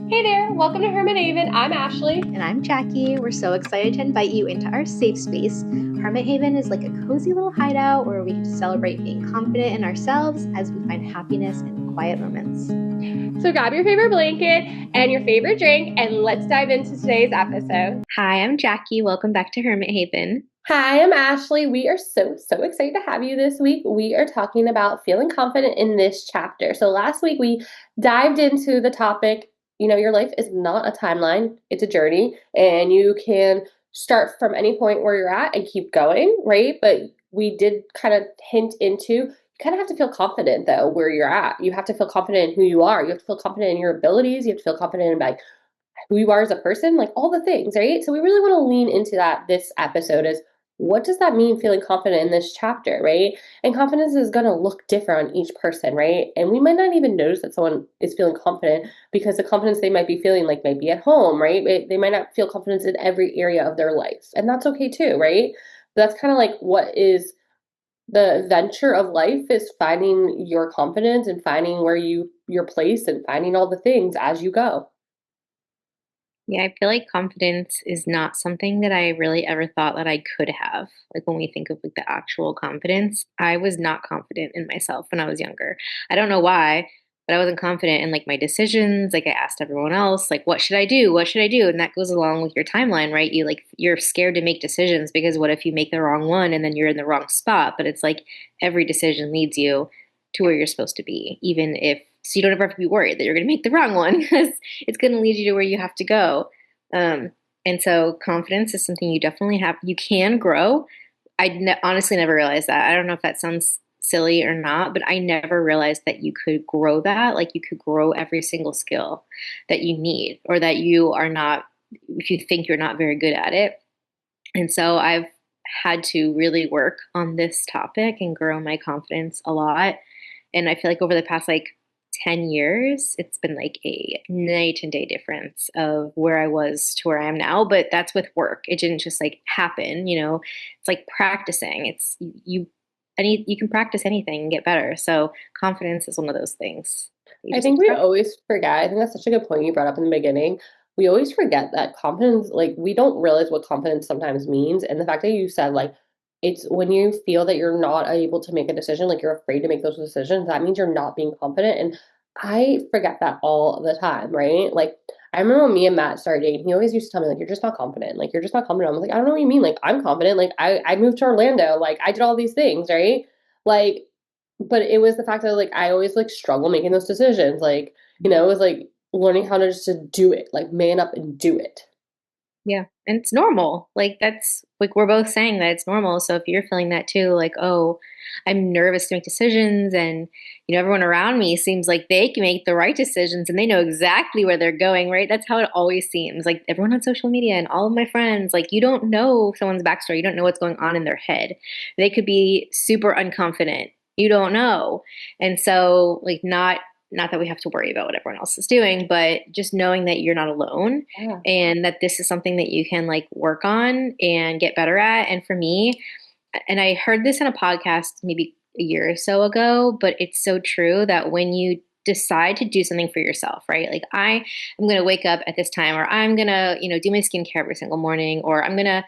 Hey there, welcome to Hermit Haven. I'm Ashley. And I'm Jackie. We're so excited to invite you into our safe space. Hermit Haven is like a cozy little hideout where we can celebrate being confident in ourselves as we find happiness in quiet moments. So grab your favorite blanket and your favorite drink, and let's dive into today's episode. Hi, I'm Jackie. Welcome back to Hermit Haven. Hi, I'm Ashley. We are so excited to have you this week. We are talking about feeling confident in this chapter. So last week we dived into the topic, your life is not a timeline, it's a journey, and you can start from any point where you're at and keep going, right? But we did kind of hint into you kind of have to feel confident though where you're at. You have to feel confident in who you are. You have to feel confident in your abilities. You have to feel confident in like who you are as a person, like all the things, right? So we really want to lean into that this episode is what does that mean feeling confident in this chapter, right? And confidence is going to look different on each person, right? And we might not even notice that someone is feeling confident because the confidence they might be feeling like might be at home, right? They might not feel confidence in every area of their life. And that's okay too, right? But that's kind of like what is the adventure of life is finding your confidence and finding where your place and finding all the things as you go. Yeah, I feel like confidence is not something that I really ever thought that I could have. Like when we think of like the actual confidence, I was not confident in myself when I was younger. I don't know why, but I wasn't confident in like my decisions. Like I asked everyone else, like, what should I do? What should I do? And that goes along with your timeline, right? You're scared to make decisions because what if you make the wrong one and then you're in the wrong spot? But it's like every decision leads you to where you're supposed to be, even if so you don't ever have to be worried that you're going to make the wrong one because it's going to lead you to where you have to go. Um, and so confidence is something you definitely have. You can grow. Honestly never realized that. I don't know if that sounds silly or not, but I never realized that you could grow that. Like you could grow every single skill that you need or that you are not, if you think you're not very good at it. And so I've had to really work on this topic and grow my confidence a lot. And I feel like over the past like 10 years, it's been like a night and day difference of where I was to where I am now. But that's with work. It didn't just like happen, it's like practicing. You can practice anything and get better. So confidence is one of those things. You I just think we always forget. I think that's such a good point you brought up in the beginning. We always forget that confidence, like, we don't realize what confidence sometimes means. And the fact that you said, like, it's when you feel that you're not able to make a decision, like, you're afraid to make those decisions, that means you're not being confident. And I forget that all the time, right? Like, I remember when me and Matt started dating, he always used to tell me, like, you're just not confident. Like, you're just not confident. I was like, I don't know what you mean. Like, I'm confident. Like, I moved to Orlando. Like, I did all these things, right? Like, but it was the fact that, like, I always, like, struggle making those decisions, like, it was, like, learning how to just to do it, like, man up and do it. Yeah, and it's normal. Like that's like we're both saying that it's normal. So if you're feeling that too, like, oh, I'm nervous to make decisions and everyone around me seems like they can make the right decisions and they know exactly where they're going, right? That's how it always seems. Like everyone on social media and all of my friends, like you don't know someone's backstory. You don't know what's going on in their head. They could be super unconfident. You don't know. And so like not that we have to worry about what everyone else is doing, but just knowing that you're not alone Yeah. and that this is something that you can like work on and get better at. And for me, and I heard this in a podcast maybe a year or so ago, but it's so true that when you decide to do something for yourself, right? Like I am going to wake up at this time or I'm going to, do my skincare every single morning or I'm going to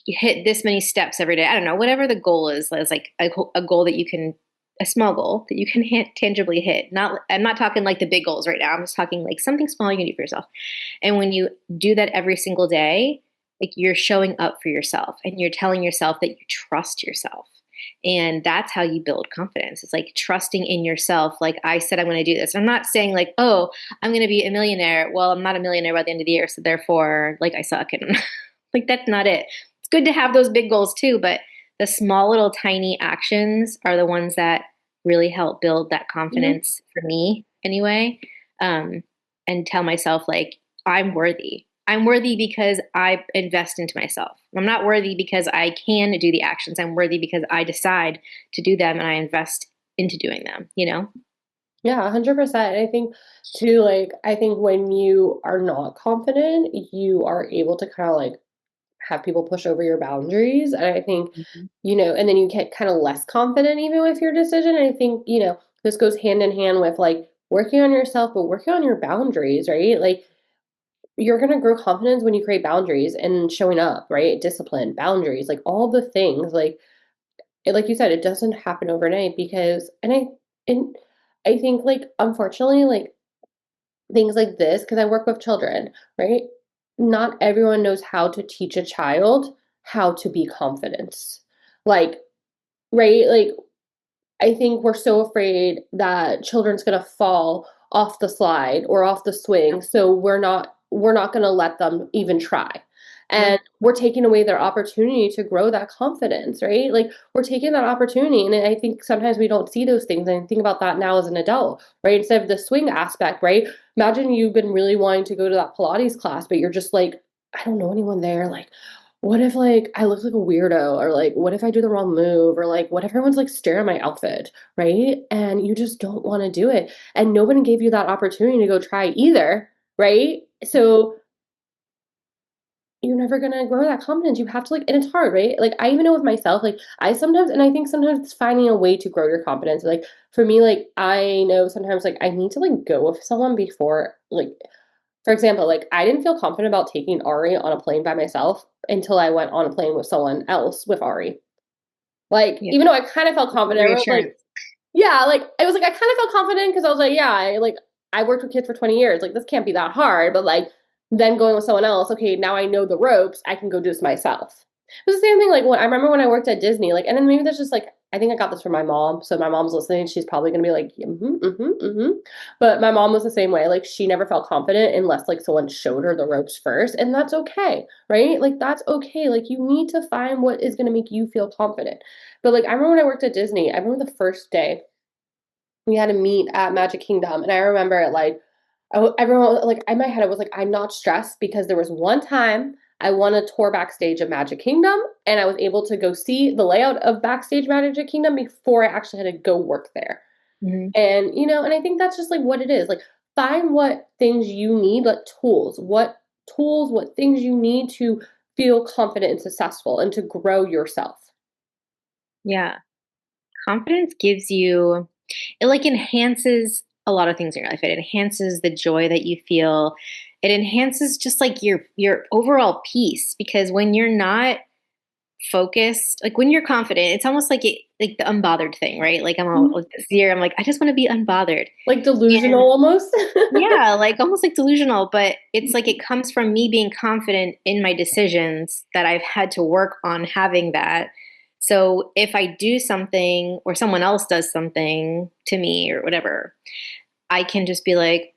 hit this many steps every day. I don't know, whatever the goal is like a goal that you can a small goal that you can tangibly hit. Not I'm not talking like the big goals right now. I'm just talking like something small you can do for yourself. And when you do that every single day, like you're showing up for yourself and you're telling yourself that you trust yourself. And that's how you build confidence. It's like trusting in yourself. Like I said, I'm going to do this. I'm not saying like, oh, I'm going to be a millionaire. Well, I'm not a millionaire by the end of the year. So therefore, like I suck. And like, that's not it. It's good to have those big goals too. But the small little tiny actions are the ones that really help build that Mhm. confidence for me anyway. Um, and tell myself like, I'm worthy. I'm worthy because I invest into myself. I'm not worthy because I can do the actions. I'm worthy because I decide to do them and I invest into doing them? Yeah, 100%. I think too, like, I think when you are not confident, you are able to kinda, like, have people push over your boundaries, and I think, Mhm. and then you get kinda less confident even with your decision. I think, this goes hand in hand with, like, working on yourself, but working on your boundaries, right? Like you're going to grow confidence when you create boundaries and showing up, right? Discipline, boundaries, like all the things. Like you said, it doesn't happen overnight because and I think like unfortunately like things like this because I work with children, right? Not everyone knows how to teach a child how to be confident. Like, right? Like I think we're so afraid that children's going to fall off the slide or off the swing, so we're not going to let them even try. Yeah. And we're taking away their opportunity to grow that confidence, right? Like we're taking that opportunity and I think sometimes we don't see those things and think about that now as an adult, right? Instead of the swing aspect, right? Imagine you've been really wanting to go to that Pilates class, but you're just like, I don't know anyone there. Like, what if like I look like a weirdo or like what if I do the wrong move or like what if everyone's like staring at my outfit, right? And you just don't want to do it. And nobody gave you that opportunity to go try either, right? So you're never gonna grow that confidence. You have to like, and it's hard, right? Like I even know with myself, like I sometimes, and I think sometimes it's finding a way to grow your confidence. Like for me, like I know sometimes like I need to like go with someone before like for example, like I didn't feel confident about taking Ari on a plane by myself until I went on a plane with someone else with Ari. Like, Yeah. even though I kind of felt confident, I wrote like Reassurance. yeah, like it was like I kind of felt confident because I was like, yeah, I worked with kids for 20 years. Like this can't be that hard. But like then going with someone else, okay, now I know the ropes. I can go do this myself. It was the same thing. Like when I remember when I worked at Disney, like, and then maybe that's just like I think I got this from my mom. So my mom's listening. She's probably gonna be like, mm-hmm, mm-hmm, mm-hmm. But my mom was the same way. Like she never felt confident unless like someone showed her the ropes first, and that's okay, right? Like that's okay. Like you need to find what is gonna make you feel confident. But like I remember when I worked at Disney, I remember the first day we had to meet at Magic Kingdom, and I remember it like everyone like in my head I was like I'm not stressed because there was one time I won a tour backstage of Magic Kingdom and I was able to go see the layout of backstage Magic Kingdom before I actually had to go work there. Hmm. And and I think that's just like what it is. Like find what things you need, like tools, what things you need to feel confident and successful and to grow yourself. Yeah. Confidence gives you, it like enhances a lot of things in your life. It enhances the joy that you feel. It enhances just like your overall peace because when you're not focused, like when you're confident, it's almost like like the unbothered thing, right? Like I'm all Mhm. like this year, I'm like, I just want to be unbothered. Like delusional almost. Yeah, like almost like delusional, but it's like it comes from me being confident in my decisions that I've had to work on having that. So if I do something or someone else does something to me or whatever, I can just be like,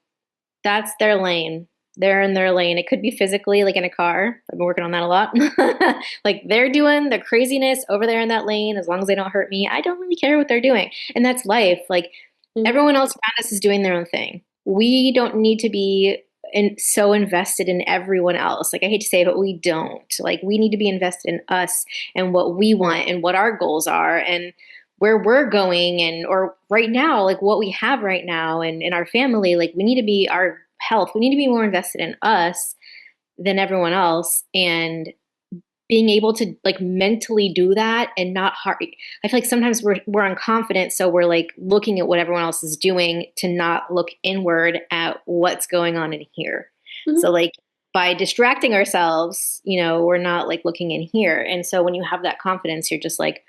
that's their lane. They're in their lane. It could be physically, like in a car. I've been working on that a lot. Like they're doing the craziness over there in that lane. As long as they don't hurt me, I don't really care what they're doing. And that's life. Like Mhm. everyone else around us is doing their own thing. We don't need to be so invested in everyone else. Like I hate to say it, but we don't. Like we need to be invested in us and what we want and what our goals are and where we're going and or right now, like what we have right now and in our family. Like we need to be our health. We need to be more invested in us than everyone else. And being able to like mentally do that and not hard. I feel like sometimes we're unconfident, so we're like looking at what everyone else is doing to not look inward at what's going on in here. So Mhm. like by distracting ourselves, we're not like looking in here. And so when you have that confidence, you're just like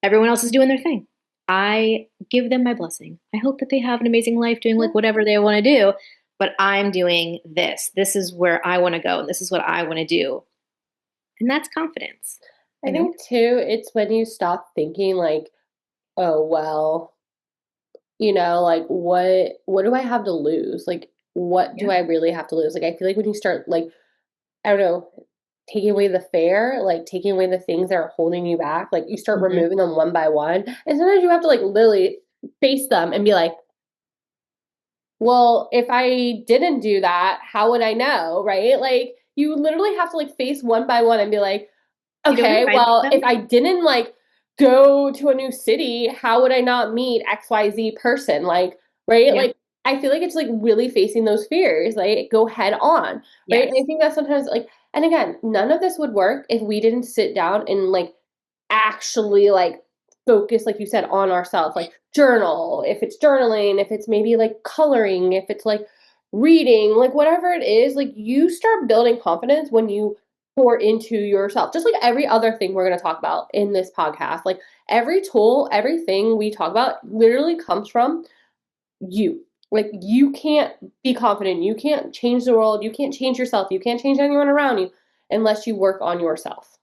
everyone else is doing their thing. I give them my blessing. I hope that they have an amazing life doing Yeah. like whatever they want to do, but I'm doing this. This is where I want to go and this is what I want to do. And that's confidence, I you know? think too, it's when you stop thinking like, oh well, like what do I have to lose? Like what Yeah. do I really have to lose? Like I feel like when you start like, I don't know, taking away the fear, like taking away the things that are holding you back, like you start Mhm. removing them one by one. And sometimes you have to like literally face them and be like, well, if I didn't do that, how would I know? Right? Like you literally have to like face one by one and be like, You know what okay, reminds me well, if though? I didn't like go to a new city, how would I not meet XYZ person? Like, right? Yeah. Like, I feel like it's like really facing those fears, like go head on, right? And I Yes. think that sometimes like, and again, none of this would work if we didn't sit down and like actually like focus, like you said, on ourselves, like journal, if it's journaling, if it's maybe like coloring, if it's like reading, like whatever it is, like you start building confidence when you pour into yourself. Just like every other thing we're going to talk about in this podcast, like every tool, everything we talk about literally comes from you. Like you can't be confident. You can't change the world. You can't change yourself. You can't change anyone around you unless you work on yourself.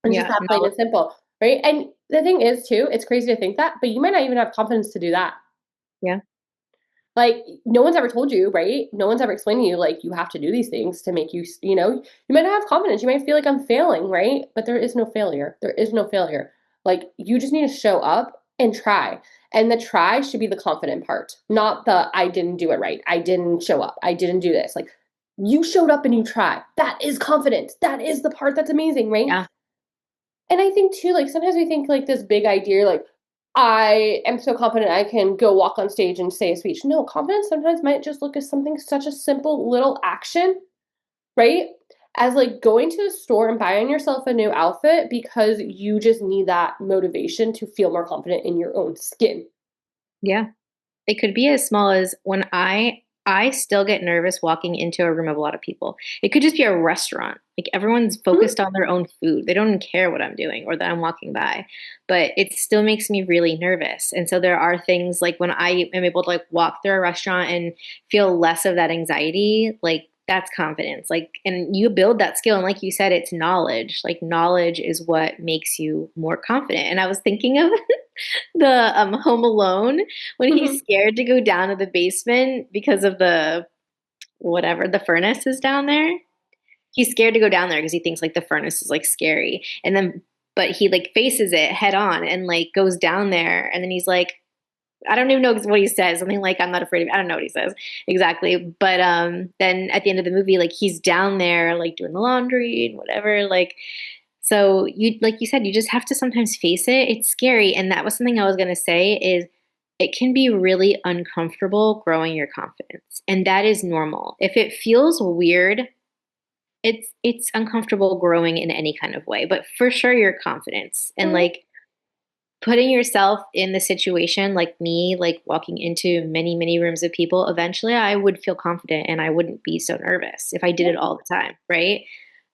And just Yeah, that plain no, and simple, right? And the thing is, too, it's crazy to think that, but you might not even have confidence to do that. yeah, Like, no one's ever told you, right? No one's ever explained to you, like, you have to do these things to make you, you might not have confidence. You might feel like I'm failing, right? But there is no failure. There is no failure. Like, you just need to show up and try. And the try should be the confident part, not the I didn't do it right. I didn't show up. I didn't do this. Like, you showed up and you tried. That is confidence. That is the part that's amazing, right? yeah, And I think too, like sometimes we think like this big idea, like I am so confident I can go walk on stage and say a speech. No, confidence sometimes might just look as something such a simple little action, right? As like going to the store and buying yourself a new outfit because you just need that motivation to feel more confident in your own skin. yeah. It could be as small as when I still get nervous walking into a room of a lot of people. It could just be a restaurant. Like everyone's Mhm. focused on their own food. They don't even care what I'm doing or that I'm walking by. But it still makes me really nervous. And so there are things like when I am able to like walk through a restaurant and feel less of that anxiety, like that's confidence. Like and you build that skill and like you said it's knowledge. Like knowledge is what makes you more confident. And I was thinking of the Home Alone when he's Mhm. scared to go down to the basement because of the whatever the furnace is down there. He's scared to go down there because he thinks like the furnace is like scary, and then but he like faces it head on and like goes down there, and then he's like. I don't even know what he says. Something like "I'm not afraid of." I don't know what he says exactly, but then at the end of the movie, like he's down there, like doing the laundry and whatever. Like so you like you said, you just have to sometimes face it. It's scary. And that was something I was gonna say is it can be really uncomfortable growing your confidence. And that is normal. If it feels weird, it's uncomfortable growing in any kind of way. But for sure your confidence and Mhm. like putting yourself in the situation like me, like walking into many, many rooms of people, eventually I would feel confident and I wouldn't be so nervous if I did Yeah. it all the time, right?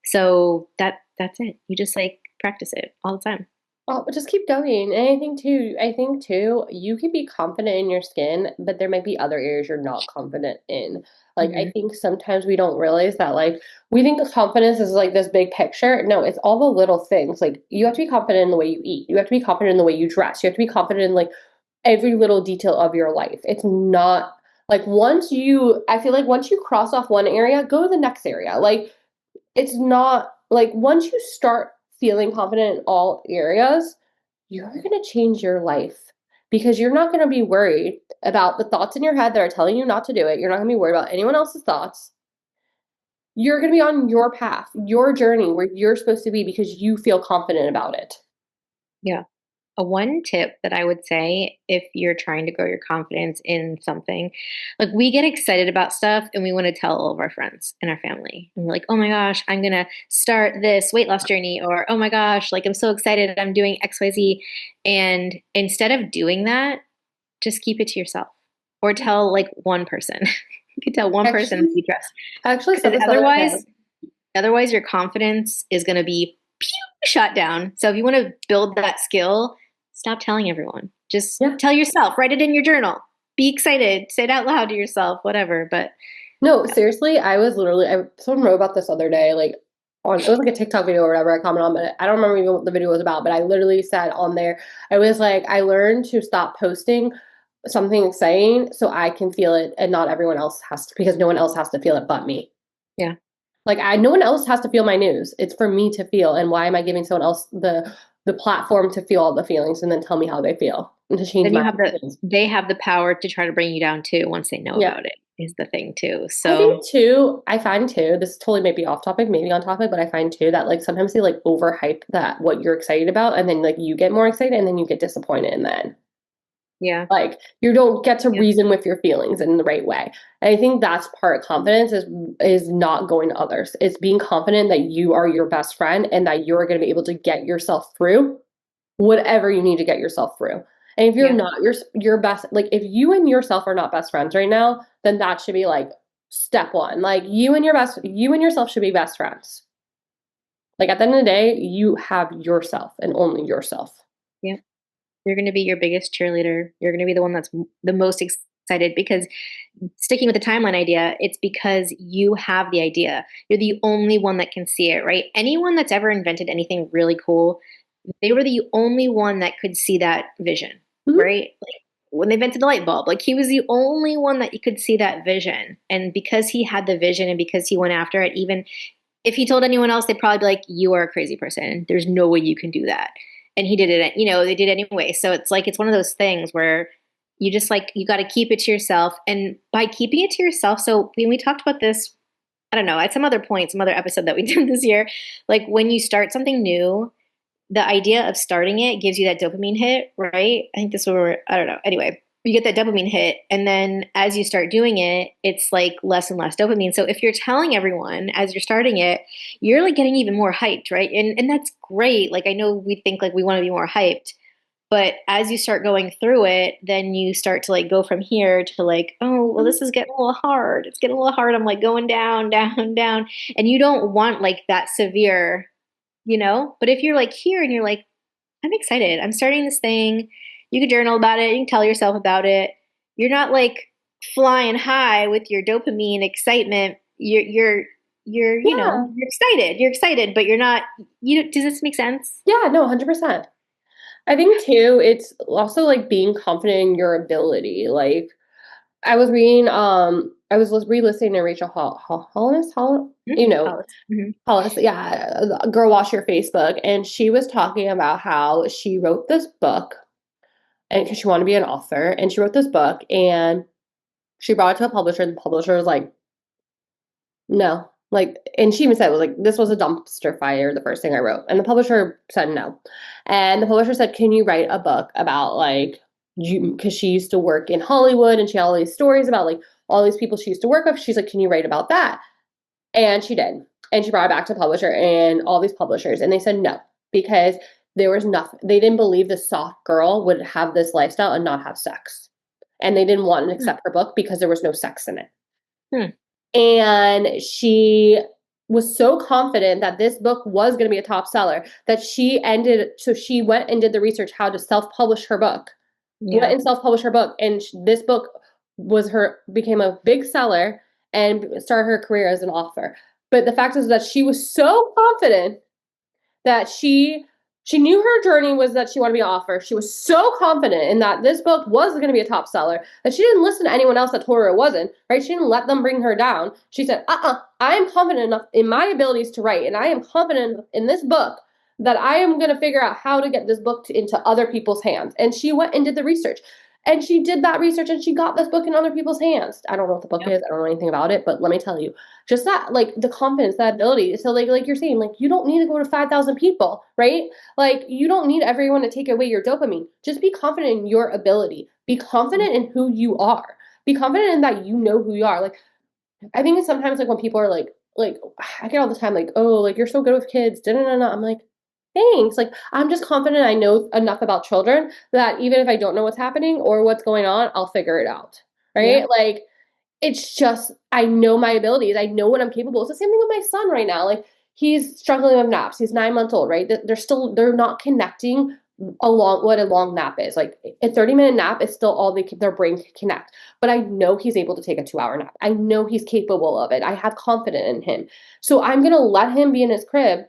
So that's it. You just like practice it all the time. Oh, just keep going. And I think too, you can be confident in your skin, but there might be other areas you're not confident in. Like I Hmm. think sometimes we don't realize that like we think of confidence is like this big picture. No, it's all the little things. Like you have to be confident in the way you eat. You have to be confident in the way you dress. You have to be confident in like every little detail of your life. It's not like I feel like once you cross off one area, go to the next area. Like it's not like once you start feeling confident in all areas, you're going to change your life because you're not going to be worried about the thoughts in your head that are telling you not to do it. You're not going to be worried about anyone else's thoughts. You're going to be on your path, your journey where you're supposed to be because you feel confident about it. Yeah. A one tip that I would say if you're trying to grow your confidence in something, like we get excited about stuff and we want to tell all of our friends and our family. And we're like, oh my gosh, I'm going to start this weight loss journey. Or, oh my gosh, like I'm so excited, I'm doing XYZ. And instead of doing that, just keep it to yourself or tell like one person. You could tell one person that Actually, you trust. I actually said Because this the other day. otherwise your confidence is going to be pew, shot down. So if you want to build that skill, stop telling everyone. Just Yeah. tell yourself, write it in your journal. Be excited, say it out loud to yourself, whatever. But No, seriously, someone wrote about this other day, like on it was like a TikTok video or whatever I commented on, but I don't remember even what the video was about, but I literally said on there, I was like, I learned to stop posting something exciting so I can feel it and not everyone else has to because no one else has to feel it but me. yeah, Like no one else has to feel my news. It's for me to feel. And why am I giving someone else the platform to feel all the feelings and then tell me how they feel and to change then my feelings? they have the power to try to bring you down too once they know Yeah. about it, is the thing too. I find too, this totally might be off topic, maybe on topic, but I find too that like sometimes they like overhype that what you're excited about and then like you get more excited and then you get disappointed and then Yeah, like you don't get to yeah. reason with your feelings in the right way. And I think that's part of confidence is not going to others. It's being confident that you are your best friend and that you're going to be able to get yourself through whatever you need to get yourself through. And if you're Yeah. not your best, like if you and yourself are not best friends right now, then that should be like step one. Like you and yourself should be best friends. Like at the end of the day, you have yourself and only yourself. Yeah. You're going to be your biggest cheerleader. You're going to be the one that's the most excited because sticking with the timeline idea, it's because you have the idea. You're the only one that can see it, right? Anyone that's ever invented anything really cool, they were the only one that could see that vision, Mhm. right? Like when they invented the light bulb, like he was the only one that you could see that vision. And because he had the vision and because he went after it, even if he told anyone else, they'd probably be like, "You are a crazy person. There's no way you can do that." And he did it, they did anyway. So it's like it's one of those things where you just like you got to keep it to yourself. And by keeping it to yourself, so when we talked about this, I don't know, at some other point, some other episode that we did this year, like when you start something new, the idea of starting it gives you that dopamine hit, right? I think this was, I don't know. Anyway, you get that dopamine hit. And then as you start doing it, it's like less and less dopamine. So if you're telling everyone as you're starting it, you're like getting even more hyped, right? And that's great. Like I know we think like we want to be more hyped, but as you start going through it, then you start to like go from here to like, oh, well, this is getting a little hard. It's getting a little hard. I'm like going down, down, down. And you don't want like that severe, But if you're like here and you're like, I'm excited. I'm starting this thing. You can journal about it. You can tell yourself about it. You're not like flying high with your dopamine excitement. Yeah. You're excited. You're excited, but you're not. Does this make sense? Yeah, no, 100%. I think too, it's also like being confident in your ability. Like I was re-listening to Rachel Hollis, Hollis. Hmm. Hollis, yeah, Girl Wash Your Facebook, and she was talking about how she wrote this book, and because she wanted to be an author, and she wrote this book, and she brought it to a publisher, and the publisher was like, no. Like, and she even said, it was like, this was a dumpster fire, the first thing I wrote. And the publisher said no. And the publisher said, can you write a book about like, you, because she used to work in Hollywood and she had all these stories about like all these people she used to work with. She's like, can you write about that? And she did. And she brought it back to the publisher and all these publishers. And they said no, because there was nothing, they didn't believe the soft girl would have this lifestyle and not have sex. And they didn't want to accept her book because there was no sex in it. Hmm. And she was so confident that this book was going to be a top seller that she went and did the research how to self-publish her book, went Yeah. and self-published her book, and this book became a big seller and started her career as an author. But the fact is that she was so confident that she knew her journey was that she wanted to be an author. She was so confident in that this book was going to be a top seller that she didn't listen to anyone else that told her it wasn't, right? She didn't let them bring her down. She said, I am confident enough in my abilities to write, and I am confident in this book that I am going to figure out how to get this book into other people's hands. And she went and did the research. And she did that research and she got this book in other people's hands. I don't know what the book Yep. is. I don't know anything about it, but let me tell you, just that, like the confidence, that ability. So like you're saying, like you don't need to go to 5,000 people, right? Like you don't need everyone to take away your dopamine. Just be confident in your ability. Be confident in who you are. Be confident in that you know who you are. Like I think it's sometimes like when people are like I get all the time like, oh, like you're so good with kids. Da, da, da, da. I'm like, thanks. Like I'm just confident I know enough about children that even if I don't know what's happening or what's going on, I'll figure it out. Right? Yeah. Like it's just I know my abilities. I know what I'm capable of. It's the same thing with my son right now. Like he's struggling with naps. He's 9 months old, right? They're not connecting along what a long nap is. Like a 30-minute nap is still all their brain can connect. But I know he's able to take a 2-hour nap. I know he's capable of it. I have confidence in him. So I'm gonna let him be in his crib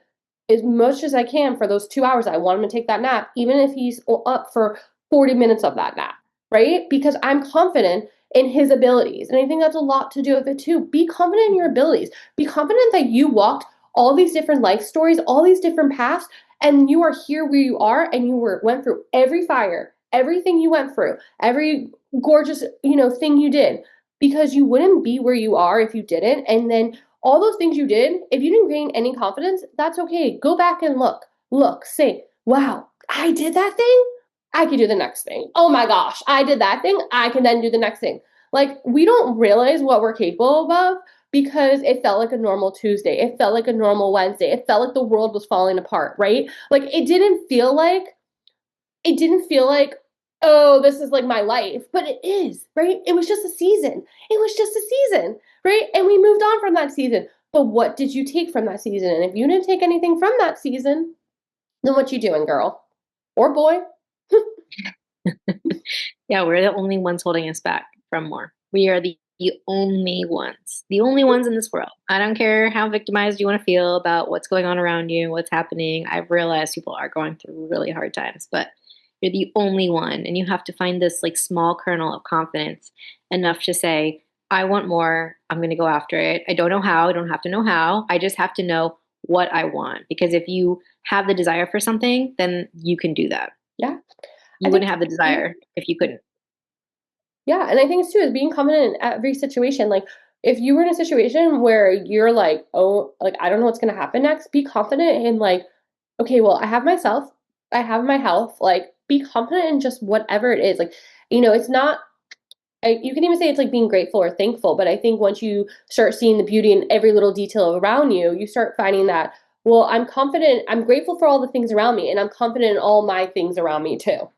as much as I can for those 2 hours. I want him to take that nap, even if he's up for 40 minutes of that nap, right? Because I'm confident in his abilities. And I think that's a lot to do with it too. Be confident in your abilities. Be confident that you walked all these different life stories, all these different paths, and you are here where you are and went through every fire, everything you went through, every gorgeous, thing you did because you wouldn't be where you are if you didn't. And then all those things you did, if you didn't gain any confidence, that's okay. Go back and look, say, wow, I did that thing. I could do the next thing. Oh my gosh, I did that thing. I can then do the next thing. Like, we don't realize what we're capable of because it felt like a normal Tuesday. It felt like a normal Wednesday. It felt like the world was falling apart, right? Like, it didn't feel like it didn't feel like, oh, this is like my life, but it is, right? It was just a season. It was just a season, right? And we moved on from that season. But what did you take from that season? And if you didn't take anything from that season, then what you doing, girl or boy? Yeah, we're the only ones holding us back from more. We are the only ones in this world. I don't care how victimized you want to feel about what's going on around you, what's happening. I've realized people are going through really hard times, but you're the only one. And you have to find this like small kernel of confidence enough to say, I want more. I'm going to go after it. I don't know how. I don't have to know how. I just have to know what I want. Because if you have the desire for something, then you can do that. Yeah. I You think wouldn't have the desire if you couldn't. yeah, and I think it's too is being confident in every situation. Like if you were in a situation where you're like, oh, like I don't know what's gonna happen next, be confident in like, okay, well, I have myself, I have my health. Like be confident in just whatever it is. Like, it's not you can even say it's like being grateful or thankful, but I think once you start seeing the beauty in every little detail around you, you start finding that, well, I'm confident, I'm grateful for all the things around me, and I'm confident in all my things around me too.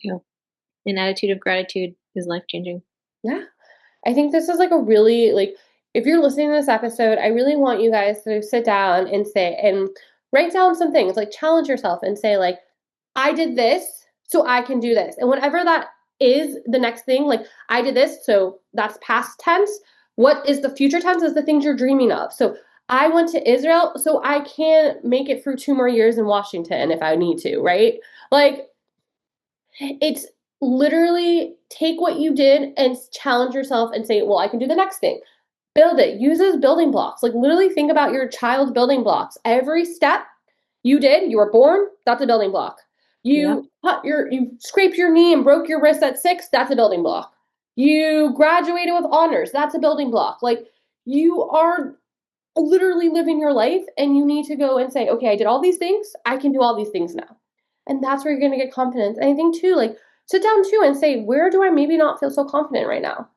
Yeah. An attitude of gratitude is life changing. Yeah. I think this is like a really like if you're listening to this episode, I really want you guys to sit down and say and write down some things, like challenge yourself and say like I did this so I can do this. And whatever that is the next thing, like I did this, so that's past tense. What is the future tense is the things you're dreaming of. So I went to Israel so I can make it through 2 more years in Washington if I need to, right? Like it's literally take what you did and challenge yourself and say, well, I can do the next thing. Build it. Use as building blocks. Like literally think about your child's building blocks. Every step you did, you were born, that's a building block. Yeah. You scraped your knee and broke your wrist at 6, that's a building block. You graduated with honors, that's a building block. Like you are literally living your life and you need to go and say, okay, I did all these things, I can do all these things now. And that's where you're going to get confidence. And I think too, like sit down too and say, where do I maybe not feel so confident right now?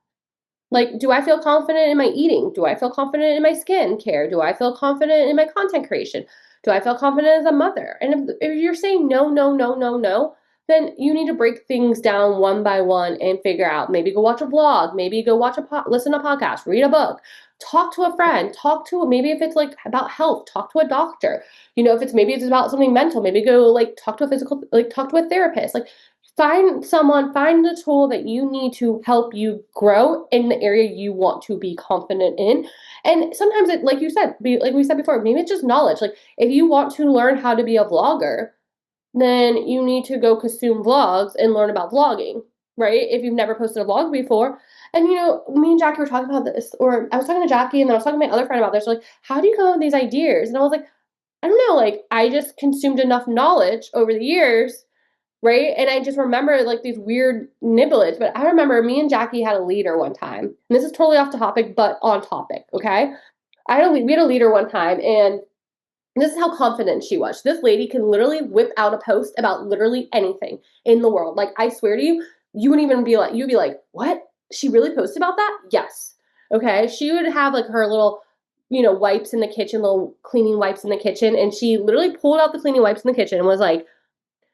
Like, do I feel confident in my eating? Do I feel confident in my skin care? Do I feel confident in my content creation? Do I feel confident as a mother? And if you're saying no, no, no, no, no, then you need to break things down one by one and figure out maybe go watch a vlog, maybe go watch listen to a podcast, read a book, talk to a friend, talk to maybe if it's like about health, talk to a doctor. If it's maybe it's about something mental, maybe go like talk to a physical, like talk to a therapist. Like find the tool that you need to help you grow in the area you want to be confident in. And sometimes it, like you said, like we said before, maybe it's just knowledge. Like if you want to learn how to be a vlogger, then you need to go consume vlogs and learn about vlogging, right? If you've never posted a vlog before. And me and Jackie were talking about this, or I was talking to Jackie and then I was talking to my other friend about this. Like, how do you come up with these ideas? And I was like, I don't know, like I just consumed enough knowledge over the years, right? And I just remember like these weird nibblets. But I remember me and Jackie had a leader one time. And this is totally off the topic, but on topic, okay? We had a leader one time, and this is how confident she was. This lady can literally whip out a post about literally anything in the world. Like I swear to you, you wouldn't even be like, you'd be like, what? She really posted about that? Yes. Okay. She would have like her little, wipes in the kitchen, little cleaning wipes in the kitchen. And she literally pulled out the cleaning wipes in the kitchen and was like,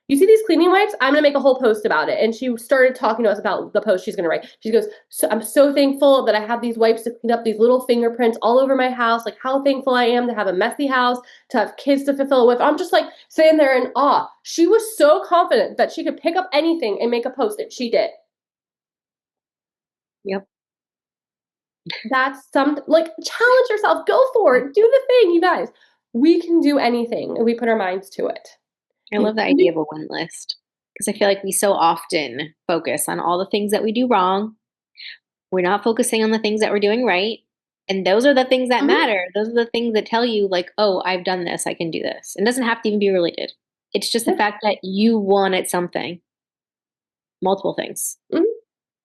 you see these cleaning wipes? I'm going to make a whole post about it. And she started talking to us about the post she's going to write. She goes, so I'm so thankful that I have these wipes to clean up these little fingerprints all over my house. Like how thankful I am to have a messy house, to have kids to fulfill with. I'm just like sitting there in awe. She was so confident that she could pick up anything and make a post, and she did. Yep. That's like challenge yourself. Go for it. Do the thing, you guys. We can do anything if we put our minds to it. I love the idea of a win list because I feel like we so often focus on all the things that we do wrong. We're not focusing on the things that we're doing right. And those are the things that Mhm. matter. Those are the things that tell you, like, oh, I've done this, I can do this. It doesn't have to even be related. It's just the Yeah. fact that you won at something, multiple things, Mhm.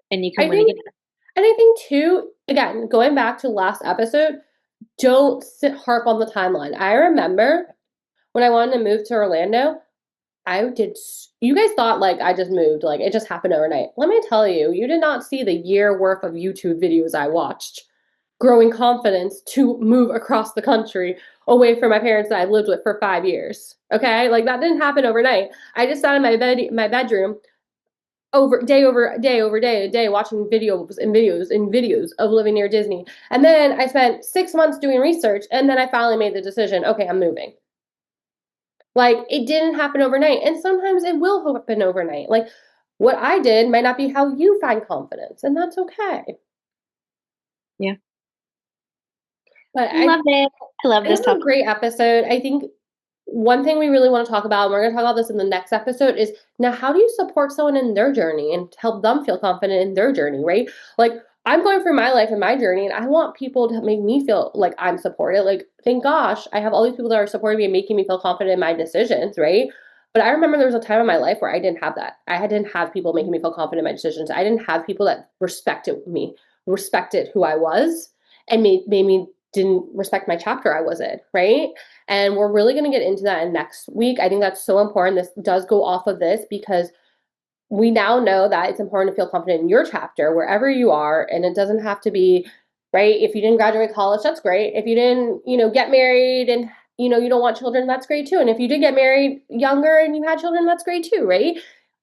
and you can I win think again. And I think too, again, going back to last episode, don't harp on the timeline. I remember when I wanted to move to Orlando, you guys thought like I just moved, like it just happened overnight. Let me tell you, you did not see the year worth of YouTube videos I watched growing confidence to move across the country away from my parents that I lived with for 5 years. Okay, like that didn't happen overnight. I just sat in my bedroom over day, watching videos of living near Disney. And then I spent 6 months doing research, and then I finally made the decision. Okay, I'm moving. Like it didn't happen overnight, and sometimes it will happen overnight. Like what I did might not be how you find confidence, and that's okay. Yeah. But Love it. I love it this was a topic. great episode. I think one thing we really want to talk about, and we're going to talk about this in the next episode, is now how do you support someone in their journey and help them feel confident in their journey, right? Like, I'm going through my life and my journey, and I want people to make me feel like I'm supported. Like, thank gosh, I have all these people that are supporting me and making me feel confident in my decisions, right? But I remember there was a time in my life where I didn't have that. I didn't have people making me feel confident in my decisions. I didn't have people that respected me, respected who I was, and made me didn't respect my chapter I was in, right? And we're really going to get into that in next week. I think that's so important. This does go off of this because we now know that it's important to feel confident in your chapter wherever you are. And it doesn't have to be, right? If you didn't graduate college, that's great. If you didn't, get married and, you don't want children, that's great too. And if you did get married younger and you had children, that's great too, right?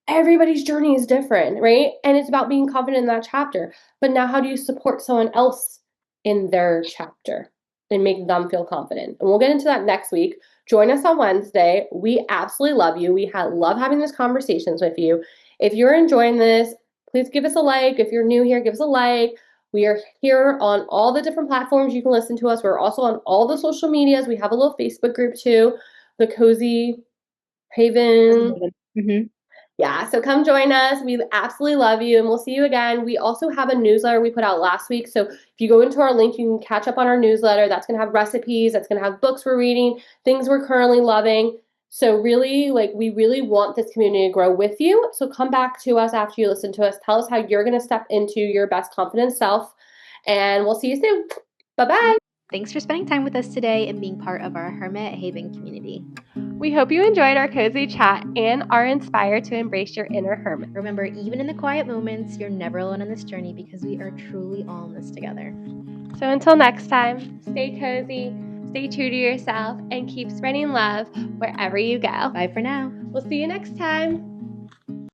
Everybody's journey is different, right? And it's about being confident in that chapter. But now, how do you support someone else in their chapter and make them feel confident? And we'll get into that next week. Join us on Wednesday. We absolutely love you. We love having these conversations with you. If you're enjoying this, please give us a like. If you're new here, give us a like. We are here on all the different platforms you can listen to us. We're also on all the social medias. We have a little Facebook group too, the Cozy Haven. Mm-hmm. Yeah, so come join us. We absolutely love you, and we'll see you again. We also have a newsletter we put out last week. So if you go into our link, you can catch up on our newsletter. That's going to have recipes, that's going to have books we're reading, things we're currently loving. So really, we really want this community to grow with you. So come back to us after you listen to us. Tell us how you're going to step into your best confident self, and we'll see you soon. Bye-bye. Thanks for spending time with us today and being part of our Hermit Haven community. We hope you enjoyed our cozy chat and are inspired to embrace your inner hermit. Remember, even in the quiet moments, you're never alone on this journey because we are truly all in this together. So until next time, stay cozy, stay true to yourself, and keep spreading love wherever you go. Bye for now. We'll see you next time.